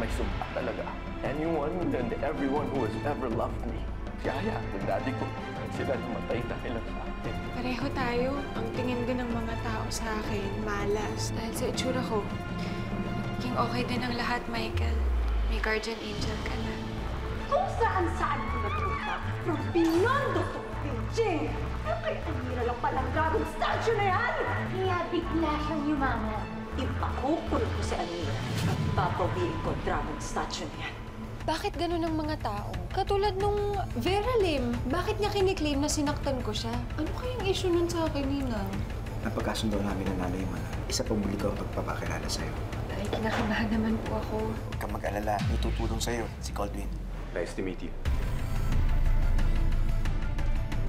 may sumpa talaga. Anyone and everyone who has ever loved me. Si Aya at ang daddy ko, sila namatay dahil lang sa akin. Pareho tayo. Ang tingin din ng mga tao sa akin, malas. Dahil sa itsura ko, naging okay din ang lahat, Michael. May guardian angel ka na. Kung saan-saan ko nagpunta, from Binondo to Beijing, kay Almira lang palang dragon statue na yan! Kaya bigla siyang yumaman. Ipakukulong ko si Almira at babawiin ko ang dragon statue na yan. Bakit ganun ang mga tao? Katulad nung Vera Lim, bakit niya kiniklaim na sinaktan ko siya? Ano kayang issue nun sa akin, Ninang? Napagkasundo namin ng nanay mo na isa pang muli ko ang pagpapakilala sa'yo. Dahil kinakabahan naman po ako. Huwag kang mag-alala, may tutulong sa'yo, si Caldwin. Nice to meet you.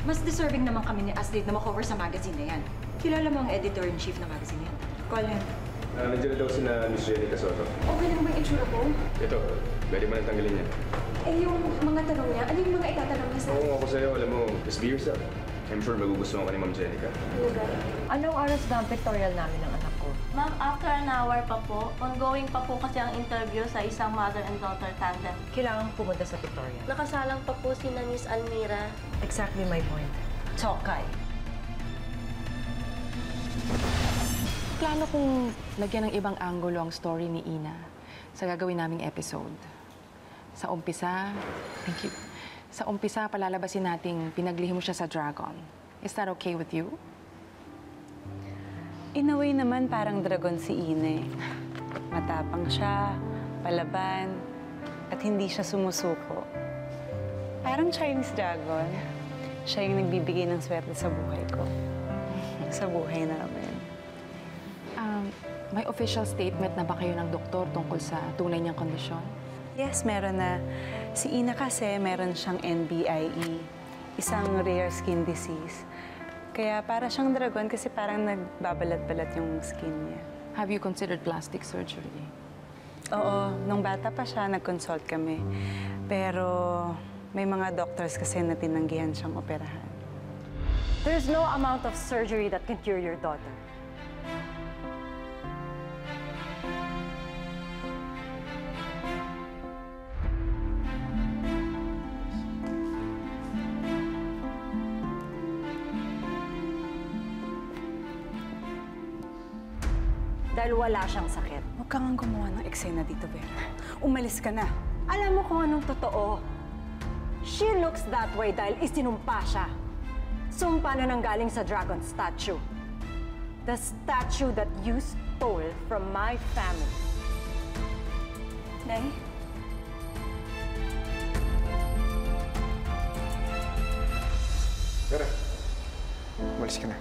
Mas deserving naman kami ni Astrid na makover sa magazine na yan. Kilala mo ang editor-in-chief ng magazine yan. Call him. Nandiyan na daw si na Miss Jenica Soto. Okay lang ba yung itsura ko? Ito, pwede mo nang tanggalin yan. Eh, yung mga tanong niya, ano yung mga itatanong niya sa Oo, ako sa'yo, alam mo, just be yourself. I'm sure magugustuhan ka ni Ma'am Jenica. Anong oras na ang pictorial namin ng anak ko? Ma'am, after an hour pa po, ongoing pa po kasi ang interview sa isang mother and daughter tandem. Kailangan pumunta sa pictorial. Nakasalang pa po si Miss Almira. Exactly my point. Chokay. Plano kong lagyan ng ibang angulo ang story ni Ina sa gagawin naming episode. Sa umpisa, thank you. Sa umpisa, palalabasin nating pinaglihim mo siya sa dragon. Is that okay with you? In a way naman, parang dragon si Ina. Matapang siya, palaban, at hindi siya sumusuko. Parang Chinese dragon. Siya yung nagbibigay ng swerte sa buhay ko. Sa buhay namin. May official statement na ba kayo ng doktor tungkol sa tunay niyang kondisyon? Yes, meron na. Si Ina kasi meron siyang NBIE, isang rare skin disease. Kaya para siyang dragon kasi parang nagbabalat-balat yung skin niya. Have you considered plastic surgery? Oo, nung bata pa siya, nag-consult kami. Pero may mga doctors kasi na tinanggihan siyang operahan. There's no amount of surgery that can cure your daughter. Dahil wala siyang sakit. Huwag kang gumawa ng eksena dito, Vera. Umalis ka na. Alam mo kung anong totoo. She looks that way dahil isinumpa siya. Sumpa na nanggaling sa dragon statue. The statue that you stole from my family. Nay? Vera, umalis ka na.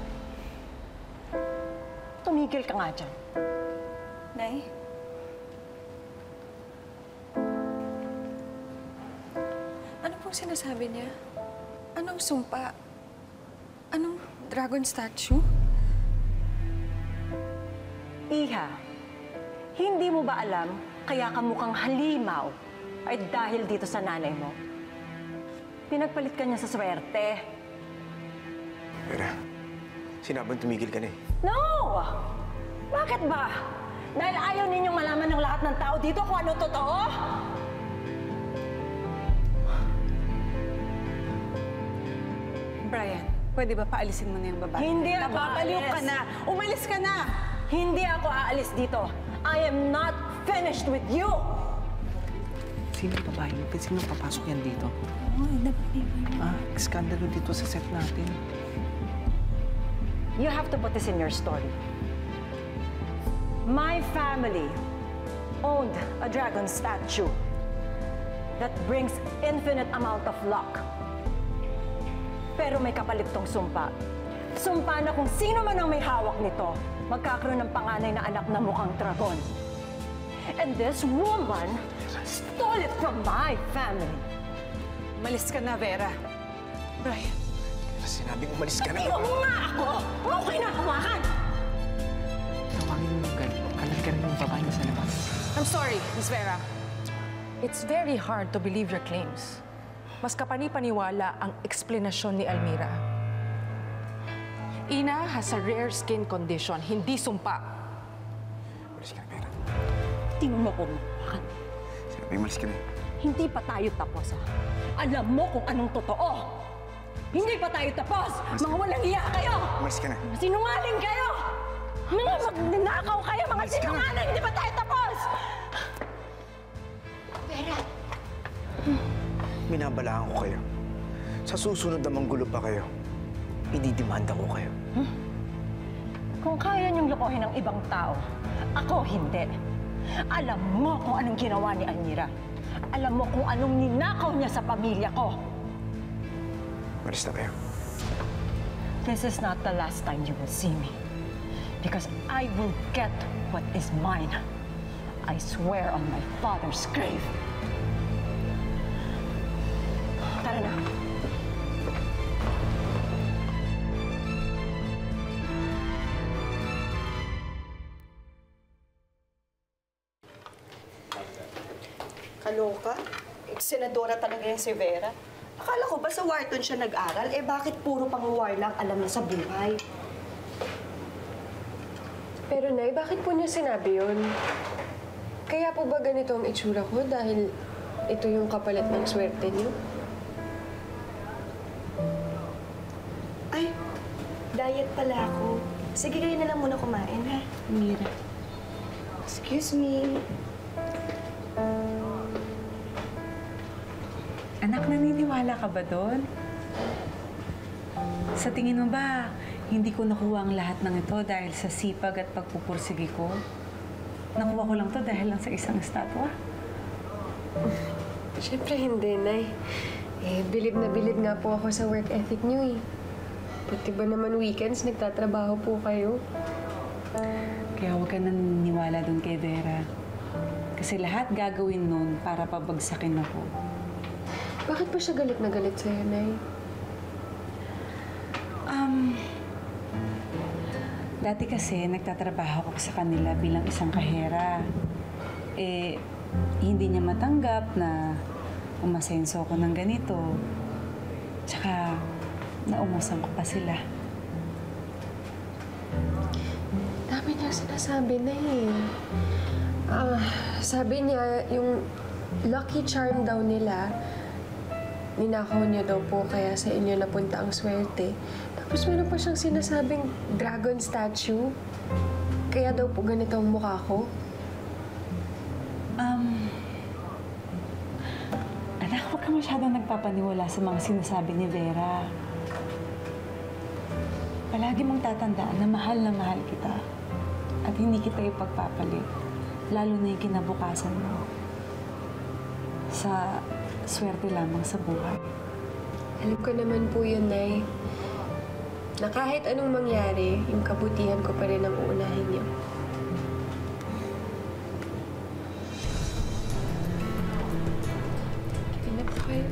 Tumigil ka nga dyan. Nay? Ano pong sinasabi niya? Anong sumpa? Anong dragon statue? Iha, hindi mo ba alam kaya ka mukhang halimaw ay dahil dito sa nanay mo? Pinagpalit ka niya sa swerte. Vera, sinabang tumigil ka na eh. No! Bakit ba? Dahil ayaw ninyong malaman ng lahat ng tao dito kung ano totoo? Brian, pwede ba paalisin mo na yung babae? Hindi ako Nababaliw aalis. ka na! Umalis ka na! Hindi ako aalis dito. I am not finished with you! Sino yung babae? Sino papasok yan dito? Skandalo dito sa set natin. You have to put this in your story. My family owned a dragon statue that brings infinite amount of luck. Pero may kapalit tong sumpa. Sumpa na kung sino man ang may hawak nito, magkakaroon ng panganay na anak na mukhang dragon. And this woman stole it from my family. Umalis ka na, Vera. Brian. Sinabing umalis ka na. Iwan mo nga ako! Huwag ko hinahawakan! Tawagin mo yung ganito. Kalagyan mo yung babae sa labas. I'm sorry, Miss Vera. It's very hard to believe your claims. Mas kapani-paniwala ang eksplenasyon ni Almira. Ina has a rare skin condition, hindi sumpa. Umalis ka na, Vera. Di mo mapumawakan. Umalis ka na. Hindi pa tayo tapos, ha? Alam mo kung anong totoo! Hindi pa tayo tapos! Mga walang iya kayo! Umalis ka na. Mga sinungaling kayo! Mga magnanakaw kayo! Mga sinungaling! Hindi pa tayo tapos! Vera! Binabalaan ko kayo. Sa susunod na manggulo pa kayo, ididimanda ko kayo. Kung kaya niyong lokohin ng ibang tao, ako hindi. Alam mo kung anong ginawa ni Almira. Alam mo kung anong ninakaw niya sa pamilya ko. Malis na kayo. This is not the last time you will see me. Because I will get what is mine. I swear on my father's grave. Tara na. Kaloka? Senadora talaga yung si Vera. Akala ko ba sa Wharton siya nag-aral? Eh bakit puro pang-war lang alam niya sa buhay? Pero Nay, bakit po niya sinabi yun? Kaya po ba ganito ang itsura ko dahil ito yung kapalit ng swerte niyo? Ay, diet pala ako. Sige, kayo na lang muna kumain, ha? Mira. Excuse me. Anak, naniniwala ka ba doon? Sa tingin mo ba, hindi ko nakuha ang lahat ng ito dahil sa sipag at pagpupursige ko? Nakuha ko lang to dahil lang sa isang estatwa? Siyempre hindi, Nay. Bilib na bilib nga po ako sa work ethic niyo eh. Pati ba naman weekends, nagtatrabaho po kayo? Kaya huwag ka naniniwala doon kay Vera. Kasi lahat gagawin nun para pabagsakin ako. Bakit po siya galit na galit sa'yo, Nay? Dati kasi nagtatrabaho ako sa kanila bilang isang kahera. Eh, hindi niya matanggap na umasenso ako ng ganito. Tsaka, naumasan ko pa sila. Dami niya sinasabi na eh. Sabi niya, yung lucky charm daw nila, ninakaw niya daw po kaya sa inyo napunta ang swerte. Tapos meron pa siyang sinasabing dragon statue. Kaya daw po ganito ang mukha ko. Anak, huwag ka masyadong nagpapaniwala sa mga sinasabi ni Vera. Palagi mong tatandaan na mahal kita. At hindi kita ipagpapalit. Lalo na yung kinabukasan mo. Sa swerte lamang sa buhay. Alam ko naman po yun, Nay. Na kahit anong mangyari, yung kabutihan ko pa rin ang uunahin niyo. Kaya na po kayo.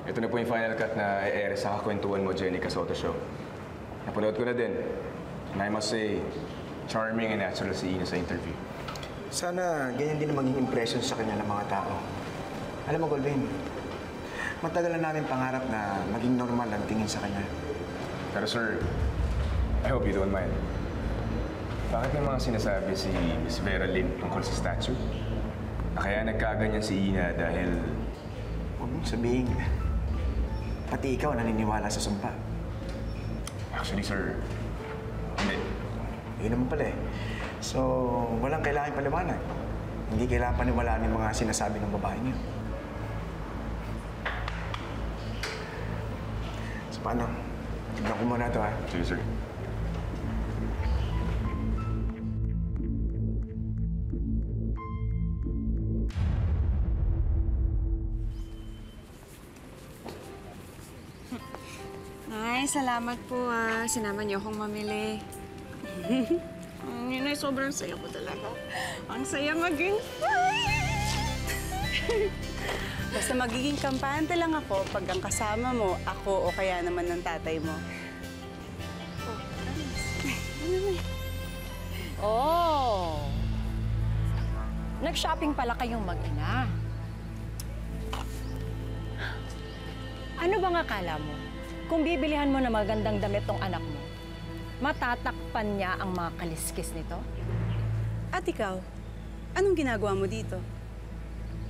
Ito na po yung final cut na i-air sa kakwentuhan mo, Jenica Soto Show. Napanood ko na din. And I must say, charming and natural si Ina sa interview. Sana ganyan din ang maging impression sa kanya ng mga tao. Alam mo, Golbin, matagal na namin pangarap na maging normal ang tingin sa kanya. Pero sir, I hope you don't mind. Bakit may mga sinasabi si Miss Vera Lynn tungkol sa statue? Na kaya nagkaganyan si Ina dahil... Huwag mong sabihin, pati ikaw naniniwala sa sumpa. Actually, sir, hindi. Yun naman pala eh. So, walang kailangan paliwanag. Hindi kailangan paniwalaan yung mga sinasabi ng babae niyo. So, paano? Tignan ko muna ito, ha? Sige, sir. Ay, salamat po sinama niyo akong mamili. Yun ay sobrang saya ko talaga. Ang saya maging Basta magiging kampante lang ako pag ang kasama mo, ako o kaya naman ng tatay mo. Oh! Nag-shopping pala kayong mag-ina. Ano bang akala mo? Kung bibilihan mo na magandang damit tong anak mo, matatakpan niya ang mga kaliskis nito? At ikaw, anong ginagawa mo dito?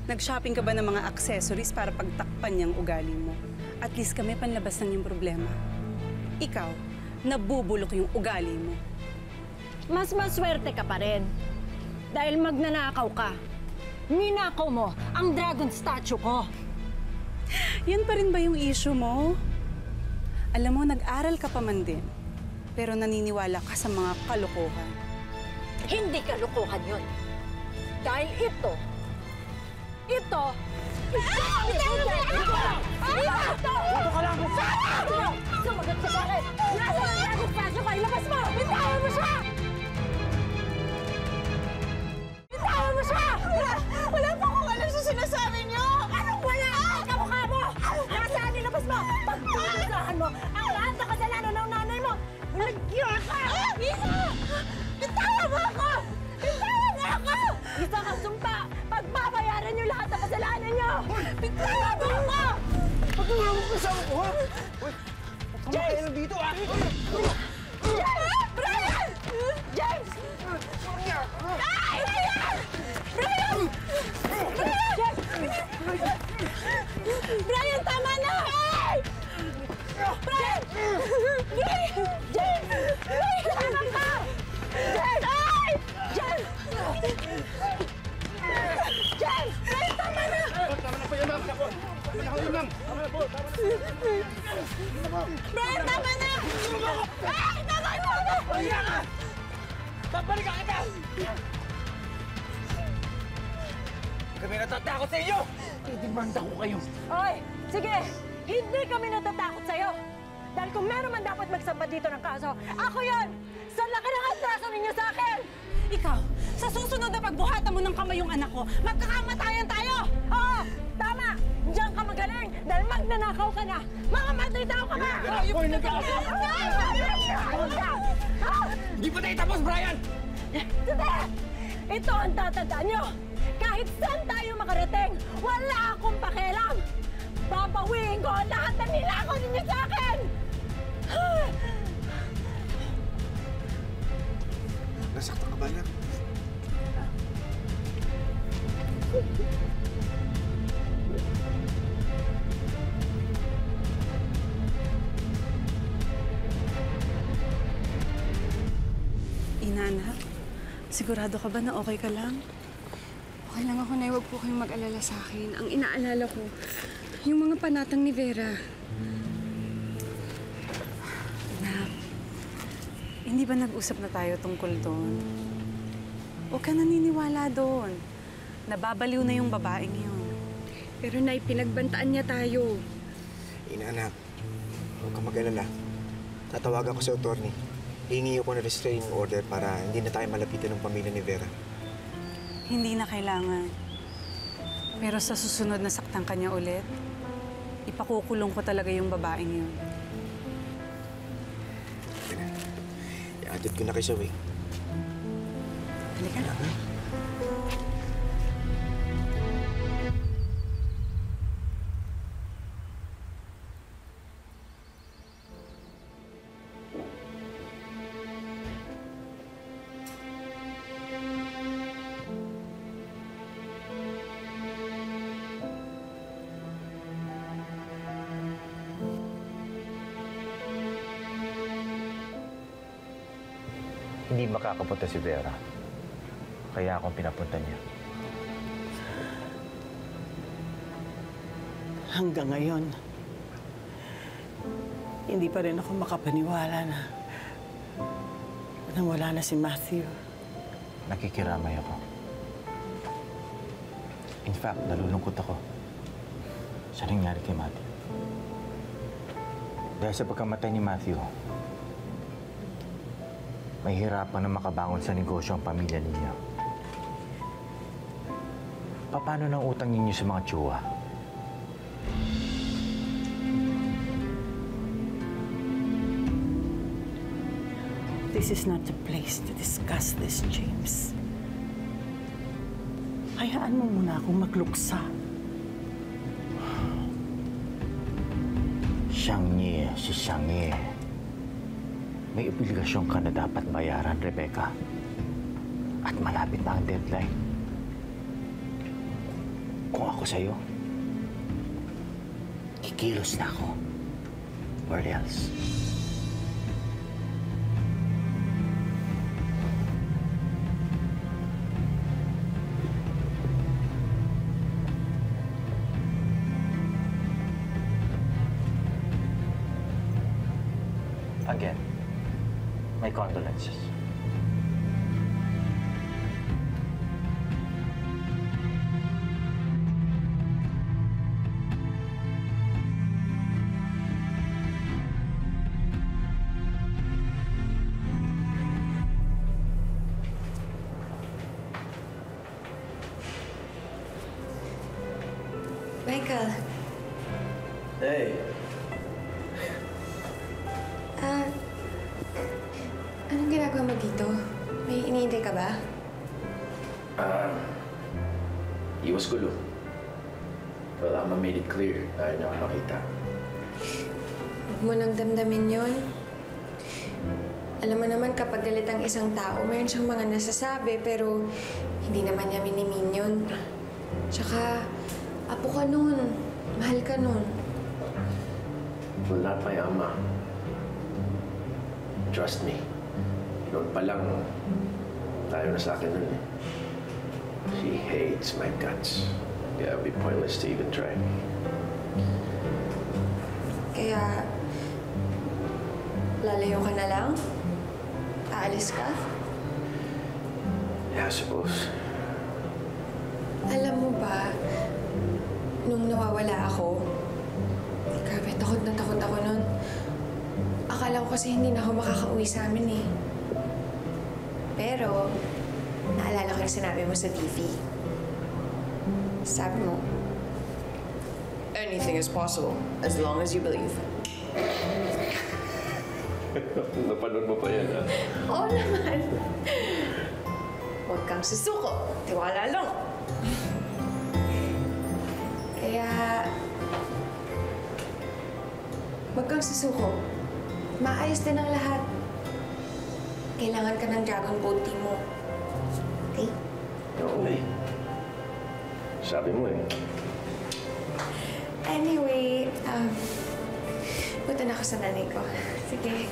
Nag-shopping ka ba ng mga accessories para pagtakpan niyang ugali mo? At least kami panlabas ng yung problema. Ikaw, nabubulok yung ugali mo. Mas maswerte ka pa rin. Dahil magnanakaw ka. Ninakaw mo ang dragon statue ko. Yan pa rin ba yung issue mo? Alam mo, nag-aral ka pa man din. Pero naniniwala ka sa mga kalokohan. Hindi kalokohan yun. Dahil ito, Dito ka lang! Sumagot sa bakit! Nasa ang dragon statue ko! Ilabas mo! Bitawan mo siya! Bitawan mo siya! Wala pa akong alam sa sinasabi niyo! Anong wala? Kamukha mo! Nasaan? Ilabas mo! Pagkakasahan mo ang lahat na kasalanan ng nanay mo! Nagyan ka! Isa! Bitawan mo ako! Bitawan mo ako! Isa kang sumpa! Pagbabayaran niyo lahat ng kasalanan niyo! Bitawan mo ako! Pagkakawa mo kasama ko, ha? Uy, kamakaya na dito, ha? James! Brian! James! Ay! Brian! Brian! Brian! Brian, tama na! Ay! Brian! Brian! James! Brian, tama ka! James! Ay! James! James! Brian, tama na! Tama na po yan, ma'am. Tama na, ma'am. Tama na po. Brian, tama na! Ay! Tama mo ako! Pahiya ka! Babalikan kita! Kami natatakot sa inyo! Idimanda ko kayo! Oy! Sige! Hindi kami natatakot sa'yo! Dahil kung meron man dapat magsampa dito ng kaso, ako yon! Sa laki ng atraso ninyo sa akin! Ikaw, sa susunod na pagbuhatan mo ng kamay yung anak ko, magkakamatayan tayo! Oo! Tama! Diyan ka magaling! Dahil magnanakaw ka na! Mamamatay tao ka ba? Hindi pa tayo tapos, Brian! Sige! Ito ang tatandaan nyo! Kahit saan tayo makarating, wala akong pakialam! Babawiin ko ang lahat ng nilakaw ninyo sa akin! Nasaktan ka ba lang? Inanak, sigurado ka ba na okay ka lang? Okay lang ako, Nay. Huwag po kayong mag-alala sa akin. Ang inaalala ko, yung mga panatang ni Vera. Anak, hindi ba nag-usap na tayo tungkol doon? Huwag ka naniniwala doon. Nababaliw na yung babaeng yun. Pero, Nay, pinagbantaan niya tayo. Inaanak, huwag ka mag-alala. Tatawagan ko sa attorney. Hihingi ko ng restraining order para hindi na tayo malapitan ng pamilya ni Vera. Hindi na kailangan. Pero sa susunod na saktan ka niya ulit, ipakukulong ko talaga yung babaeng yun. I-added ko na kay Zoe. Halika na. Hindi makakapunta si Vera. Kaya akong pinapunta niya. Hanggang ngayon, hindi pa rin ako makapaniwala na wala na si Matthew. Nakikiramay ako. In fact, nalulungkot ako sa nangyari kay Matthew. Dahil sa pagkamatay ni Matthew, mahihirapan na makabangon sa negosyo ang pamilya ninyo. Paano ng utang ninyo sa mga tsuwa? This is not the place to discuss this, James. Hayaan mo muna akong magluksa. Xiangyi, si Xiangyi. May obligasyon ka na dapat bayaran, Rebecca. At malapit na ang deadline. Kung ako sa'yo, kikilos na ako. Where else? Again, my condolences. Michael. Hey. Anong ginagawa mo dito? May iniintay ka ba? Iwas gulo. Well, Ama made it clear na ayaw niya ako makita. Huwag mo nang damdamin yun. Alam mo naman kapag galit ang isang tao, mayroon siyang mga nasasabi, pero hindi naman niya minimin yun. Tsaka, apo ka nun. Mahal ka nun. Well, not my Ama. Trust me. Noon pa lang, tayo na sa akin nun eh. She hates my guts. Kaya it'd be pointless to even try. Kaya, lalayo ka na lang? Aalis ka? Yeah, I suppose. Alam mo ba, nung nawawala ako, grabe, takot na takot ako nun. Akala ko kasi hindi na ako makakauwi sa amin eh. Pero, naalala ko yung sinabi mo sa TV. Sabi mo, anything is possible as long as you believe. Napanood mo pa yan, ha? Oo naman. Huwag kang susuko. Tiwala lang. Kaya, huwag kang susuko. Maayos din ang lahat. Kailangan ka ng Dragon Boat team mo. Okay? Oo, eh. Sabi mo eh. Anyway, punta na ako sa nanay ko. Sige.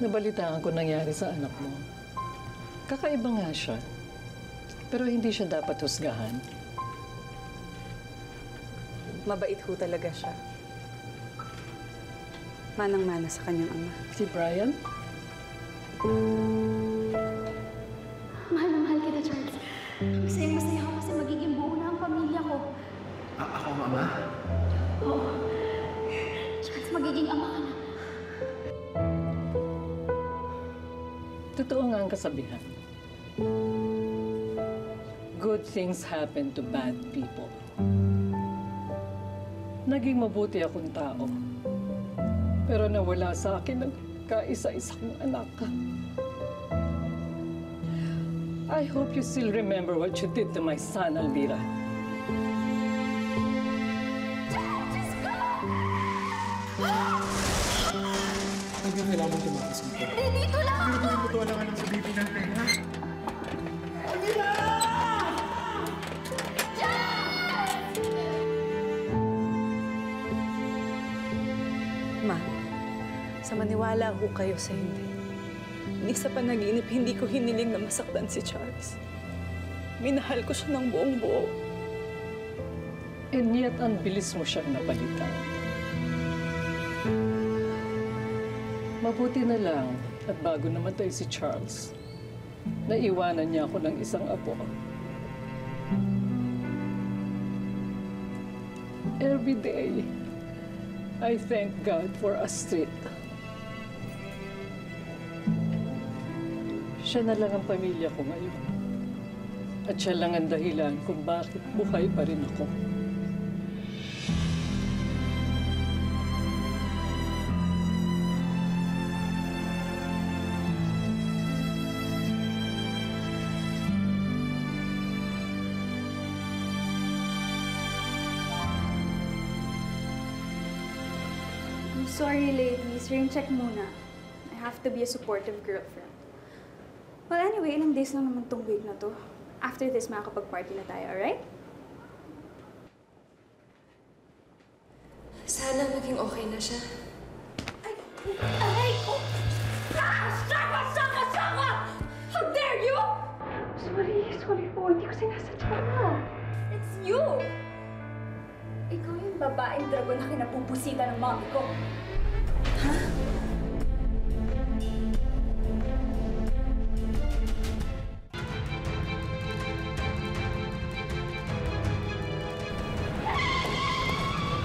Nabalitaan ko nangyari sa anak mo. Kakaiba nga siya. Pero hindi siya dapat husgahan. Mabait ho talaga siya. Manang-mana sa kanyang ama. Si Brian? Mahal na mahal kita, Charles. Masayang-masaya ako kasi magiging buo na ang pamilya ko. Ako, Mama? Oo. Charles, magiging ama ka na. Totoo nga ang kasabihan. Good things happen to bad people. Naging mabuti akong tao. Pero nawala sa akin ang kaisa-isa kong anak. I hope you still remember what you did to my son, Alvira. Hindi mo kailangan tumakas dito. Dito lang ako! Hindi mo tuwala ka lang sa baby natin, ha? Ma, sa maniwala ko kayo sa hindi. Ni sa panaginip, hindi ko hiniling na masaktan si Charles. Minahal ko siya ng buong buo. And yet, ang bilis mo siyang napalitan. Mabuti na lang at bago namatay si Charles, naiwanan niya ako ng isang apo. Every day, I thank God for Astrid. Siya na lang ang pamilya ko ngayon. At siya lang ang dahilan kung bakit buhay pa rin ako. I'm sorry, ladies. Rain check muna. I have to be a supportive girlfriend. Well, anyway, ilang days lang naman tong week na to. After this, makakapag-party na tayo, alright? Sana maging okay na siya. Aray ko! Saka! How dare you! Sorry po. Hindi ko sinasadya. It's you! Ikaw yung babaeng dragon na kinapupusita ng mami ko. Ha?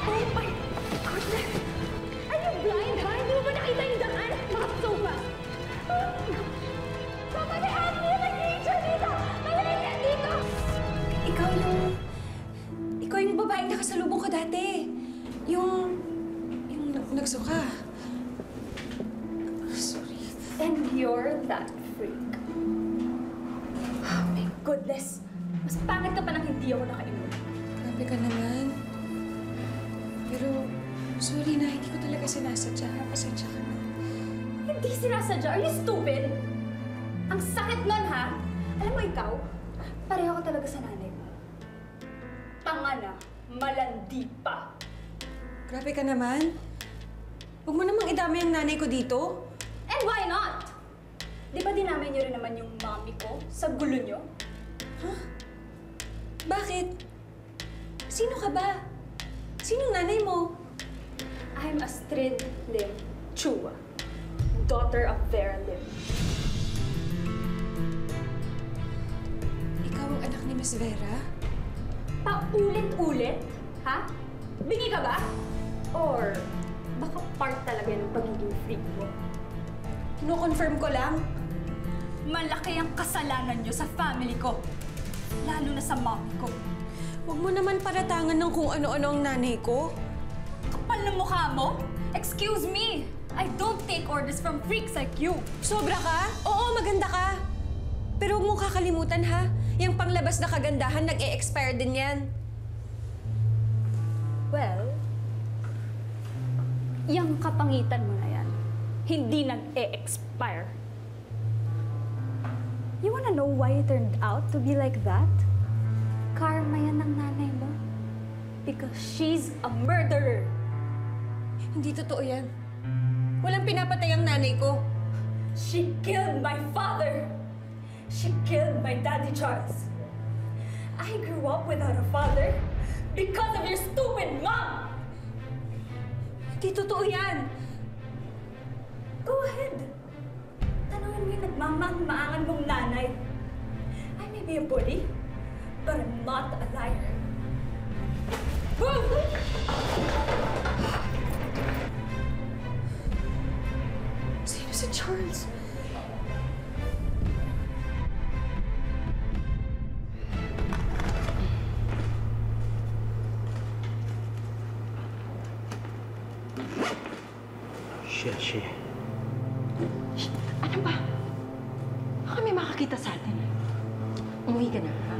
Oh my goodness! Are you blind, ha? Hindi mo ba nakita yung daan? Mga sofa! Pamalihan mo yung nag-nature dito! Pamalihan yan dito! Ikaw yung babaeng nakasalubong ko dati. Yung nagsuka. Sorry. And you're that freak. Oh my goodness! Mas pangit ka pa nang hindi ako nakainom. Grabe ka naman. Pero, sorry na, hindi ko talaga sinasadya. Pasensya ka na. Hindi sinasadya? Are you stupid? Ang sakit nun, ha? Alam mo ikaw, pareho ko talaga sa nanay mo. Tanga na, malandi pa. Grabe ka naman. Huwag mo namang idami ang nanay ko dito. And why not? Di ba dinamay niyo rin naman yung mommy ko sa gulo niyo? Huh? Bakit? Sino ka ba? Sinong nanay mo? I'm Astrid Lim Chua, daughter of Vera Lim. Ikaw ang anak ni Miss Vera? Paulit-ulit? Ha? Bingi ka ba? Or baka part talaga ng pagiging freak mo? Kino-confirm ko lang. Malaki ang kasalanan niyo sa family ko. Lalo na sa mommy ko. Huwag mo naman paratangan ng kung ano-ano ang nanay ko. Kapal ng mukha mo? Excuse me! I don't take orders from freaks like you. Sobra ka? Oo, maganda ka. Pero huwag mo kakalimutan, ha? Yung panglabas na kagandahan, nag-e-expire din yan. Well, yung kapangitan mo na yan, hindi nag-e-expire. You wanna know why it turned out to be like that? Karma yan ng nanay mo. Because she's a murderer. Hindi totoo yan. Walang pinapatay ang nanay ko. She killed my father. She killed my daddy, Charles. I grew up without a father because of your stupid mom. Hindi totoo yan. Go ahead. Tanungin mo yung nagmamang-maangan mong nanay. I may be a bully, but I'm not a liar. Sino si Charles? Shit. Ano ba? Baka may makakita sa atin. Umuwi ka na, ha?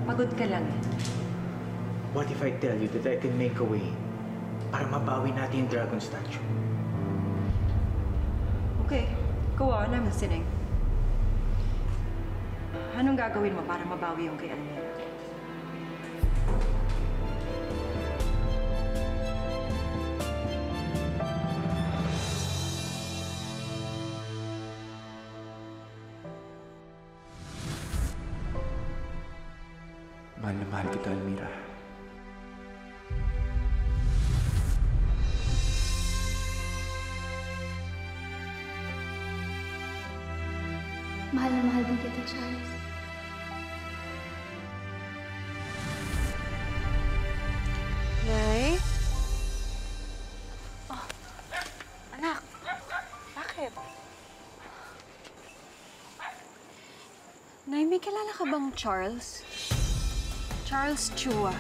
Pagod ka lang. What if I tell you that I can make a way para mabawi natin yung dragon statue? Okay, go on. I'm listening. Anong gagawin mo para mabawi yung kay Almira? Mahal na mahal kita, Almira. Mahal na mahal din kita, Charles. Na Nay, may kilala ka bang Charles? Charles Chua.